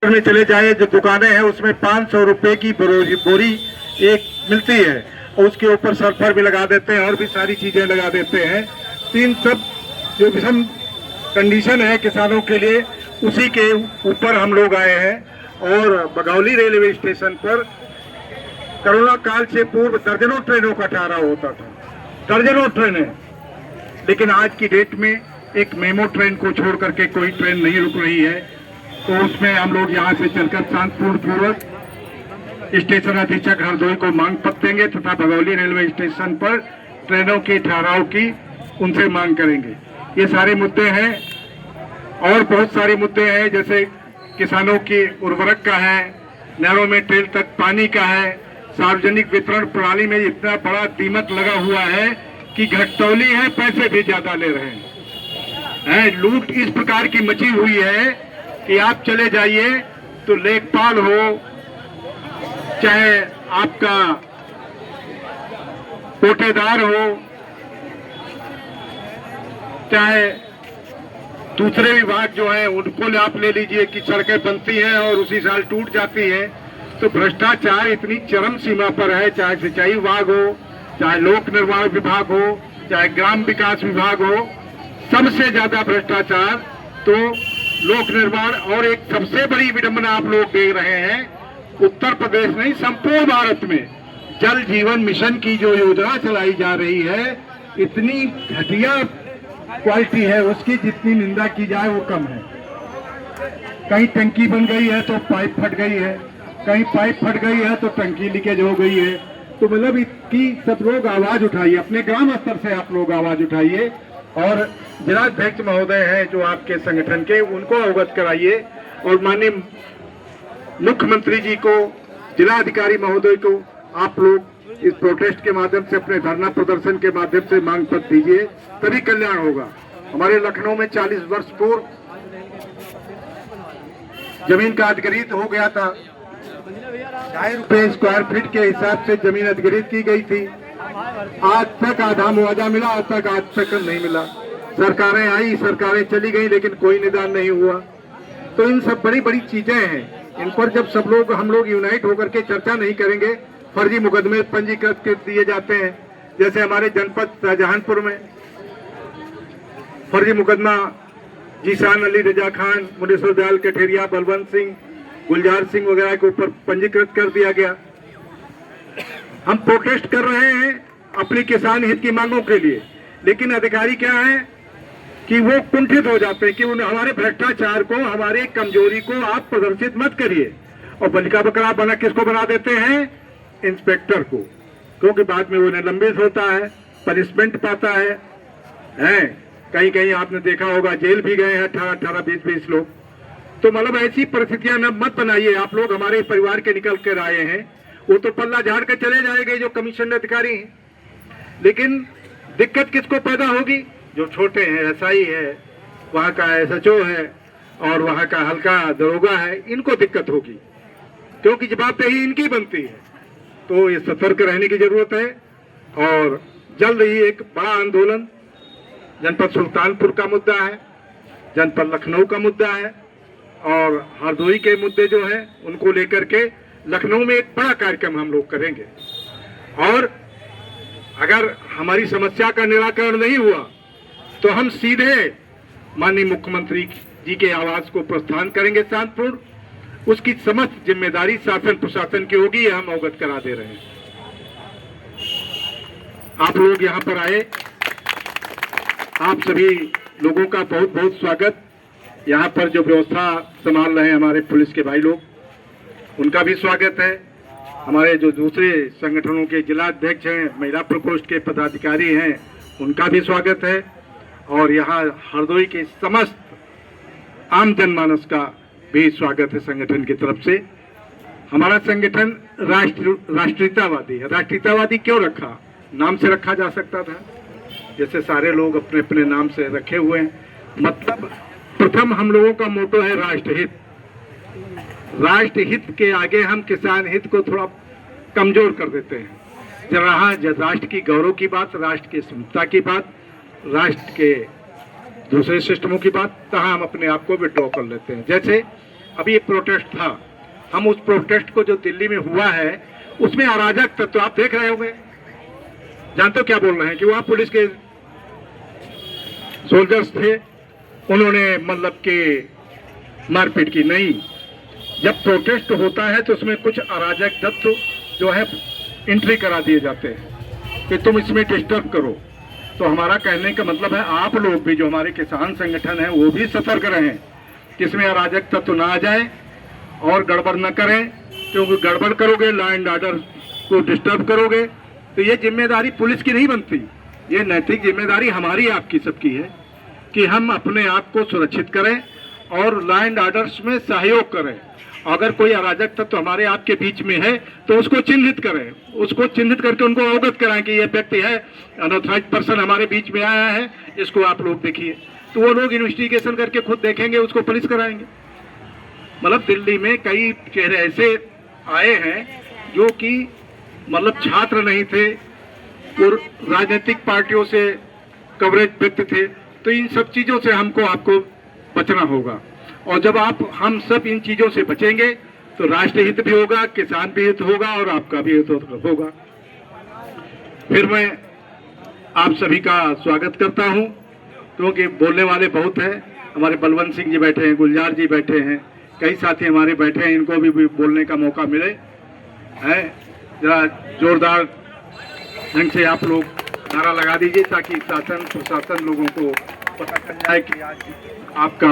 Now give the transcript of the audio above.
में चले जाए जो दुकानें हैं उसमें 500 रुपए की बोरी एक मिलती है और उसके ऊपर सल्फर भी लगा देते हैं और भी सारी चीजें लगा देते हैं। तीन सब जो विषम कंडीशन है किसानों के लिए, उसी के ऊपर हम लोग आए हैं। और बघौली रेलवे स्टेशन पर कोरोना काल से पूर्व दर्जनों ट्रेनों का ठहराव होता था, दर्जनों ट्रेनें, लेकिन आज की डेट में एक मेमो ट्रेन को छोड़ करके कोई ट्रेन नहीं रुक रही है। तो उसमें हम लोग यहाँ से चलकर शांतिपूर्वक स्टेशन अधीक्षक हरदोई को मांग पत्र देंगे तथा बघौली रेलवे स्टेशन पर ट्रेनों के ठहराव की उनसे मांग करेंगे। ये सारे मुद्दे हैं और बहुत सारे मुद्दे हैं, जैसे किसानों की उर्वरक का है, नहरों में टेल तक पानी का है, सार्वजनिक वितरण प्रणाली में इतना बड़ा दीमक लगा हुआ है कि घटतौली है, पैसे भी ज्यादा ले रहे हैं। लूट इस प्रकार की मची हुई है कि आप चले जाइए तो लेखपाल हो, चाहे आपका कोटेदार हो, चाहे दूसरे विभाग जो है उनको आप ले लीजिए कि सड़कें बनती हैं और उसी साल टूट जाती हैं। तो भ्रष्टाचार इतनी चरम सीमा पर है, चाहे सिंचाई विभाग हो, चाहे लोक निर्माण विभाग हो, चाहे ग्राम विकास विभाग हो, सबसे ज्यादा भ्रष्टाचार तो लोक निर्माण। और एक सबसे बड़ी विडंबना आप लोग देख रहे हैं, उत्तर प्रदेश नहीं संपूर्ण भारत में जल जीवन मिशन की जो योजना चलाई जा रही है, इतनी घटिया क्वालिटी है उसकी, जितनी निंदा की जाए वो कम है। कहीं टंकी बन गई है तो पाइप फट गई है, कहीं पाइप फट गई है तो टंकी लीकेज हो गई है। तो मतलब इसकी सब लोग आवाज उठाइए, अपने ग्राम स्तर से आप लोग आवाज उठाइए और जिलाध्यक्ष महोदय हैं जो आपके संगठन के, उनको अवगत कराइए और माननीय मुख्यमंत्री जी को, जिलाधिकारी महोदय को आप लोग इस प्रोटेस्ट के माध्यम से, अपने धरना प्रदर्शन के माध्यम से मांग पत्र दीजिए, तभी कल्याण होगा। हमारे लखनऊ में 40 वर्ष पूर्व जमीन का अधिग्रहित हो गया था, 2.5 रुपए स्क्वायर फीट के हिसाब से जमीन अधिग्रहित की गई थी। आज तक आधा मुआवजा मिला, आज तक नहीं मिला। सरकारें आई, सरकारें चली गई, लेकिन कोई निदान नहीं हुआ। तो इन सब बड़ी बड़ी चीजें हैं, इन पर जब सब लोग हम लोग यूनाइट होकर के चर्चा नहीं करेंगे, फर्जी मुकदमे पंजीकृत कर दिए जाते हैं। जैसे हमारे जनपद शाहजहांपुर में फर्जी मुकदमा जीशान अली, रजा खान, मुनीसुर दयाल कठेरिया, बलवंत सिंह, गुलजार सिंह वगैरह के ऊपर पंजीकृत कर दिया गया। हम प्रोटेस्ट कर रहे हैं अपनी किसान हित की मांगों के लिए, लेकिन अधिकारी क्या है कि वो कुंठित हो जाते हैं कि हमारे भ्रष्टाचार को, हमारे कमजोरी को आप प्रदर्शित मत करिए। और बलिका बकरा बना किसको बना देते हैं? इंस्पेक्टर को, क्योंकि बाद में वो निलंबित होता है, पनिशमेंट पाता है। कहीं कहीं आपने देखा होगा जेल भी गए हैं 18-18, 20-20 लोग। तो मतलब ऐसी परिस्थितियां न मत बनाइए। आप लोग हमारे परिवार के निकल कर आए हैं, वो तो पल्ला झाड़ कर चले जाएंगे जो कमीशन अधिकारी हैं, लेकिन दिक्कत किसको पैदा होगी? जो छोटे हैं, एसआई है, वहाँ का एसएचओ है और वहाँ का हल्का दरोगा है, इनको दिक्कत होगी, क्योंकि जवाबदेही इनकी बनती है। तो ये सतर्क रहने की जरूरत है। और जल्द ही एक बड़ा आंदोलन जनपद सुल्तानपुर का मुद्दा है, जनपद लखनऊ का मुद्दा है और हरदोई के मुद्दे जो हैं उनको लेकर के लखनऊ में एक बड़ा कार्यक्रम हम लोग करेंगे। और अगर हमारी समस्या का निराकरण नहीं हुआ तो हम सीधे माननीय मुख्यमंत्री जी के आवास को प्रस्थान करेंगे शांतिपूर्ण। उसकी समस्त जिम्मेदारी शासन प्रशासन की होगी, ये हम अवगत करा दे रहे हैं। आप लोग यहाँ पर आए, आप सभी लोगों का बहुत बहुत स्वागत। यहाँ पर जो व्यवस्था संभाल रहे हैं हमारे पुलिस के भाई लोग, उनका भी स्वागत है। हमारे जो दूसरे संगठनों के जिलाध्यक्ष हैं, महिला प्रकोष्ठ के पदाधिकारी हैं, उनका भी स्वागत है। और यहाँ हरदोई के समस्त आम जनमानस का भी स्वागत है संगठन की तरफ से। हमारा संगठन राष्ट्रीयतावादी है। राष्ट्रीयतावादी क्यों रखा? नाम से रखा जा सकता था, जैसे सारे लोग अपने अपने नाम से रखे हुए हैं। मतलब प्रथम हम लोगों का मोटो है राष्ट्रहित। राष्ट्रहित के आगे हम किसान हित को थोड़ा कमजोर कर देते हैं। जब राष्ट्र की गौरव की बात, राष्ट्र की क्षमता की बात, राष्ट्र के दूसरे सिस्टमों की बात, तहाँ हम अपने आप को विड्रॉ कर लेते हैं। जैसे अभी एक प्रोटेस्ट था, हम उस प्रोटेस्ट को जो दिल्ली में हुआ है उसमें अराजक तत्व तो आप देख रहे होंगे, जानते हो क्या बोल रहे हैं कि वहां पुलिस के सोल्जर्स थे, उन्होंने मतलब कि मारपीट की। नहीं, जब प्रोटेस्ट होता है तो उसमें कुछ अराजक तत्व जो है एंट्री करा दिए जाते हैं कि तुम इसमें डिस्टर्ब करो। तो हमारा कहने का मतलब है आप लोग भी, जो हमारे किसान संगठन है, वो भी सतर्क रहें कि इसमें अराजक तत्व ना आ जाए और गड़बड़ न करें, क्योंकि गड़बड़ करोगे, लॉ एंड ऑर्डर को डिस्टर्ब करोगे तो ये जिम्मेदारी पुलिस की नहीं बनती। ये नैतिक जिम्मेदारी हमारी आपकी सबकी है कि हम अपने आप को सुरक्षित करें और लॉ एंड ऑर्डर्स में सहयोग करें। अगर कोई अराजक तत्व हमारे आपके बीच में है तो उसको चिन्हित करें, उसको चिन्हित करके उनको अवगत कराएं कि ये व्यक्ति है, अनऑथराइज्ड पर्सन हमारे बीच में आया है, इसको आप लोग देखिए। तो वो लोग इन्वेस्टिगेशन करके खुद देखेंगे, उसको पुलिस कराएंगे। मतलब दिल्ली में कई चेहरे ऐसे आए हैं जो कि मतलब छात्र नहीं थे और राजनीतिक पार्टियों से कवरेज व्यक्ति थे। तो इन सब चीजों से हमको आपको बचना होगा, और जब आप हम सब इन चीजों से बचेंगे तो राष्ट्र हित भी होगा, किसान भी हित होगा और आपका भी हित होगा। फिर मैं आप सभी का स्वागत करता हूं, क्योंकि बोलने वाले बहुत हैं। हमारे बलवंत सिंह जी बैठे हैं, गुलजार जी बैठे हैं, कई साथी हमारे बैठे हैं, इनको भी बोलने का मौका मिले है। जरा जोरदार ढंग से आप लोग नारा लगा दीजिए ताकि शासन प्रशासन लोगों को पता चल जाए कि आज आपका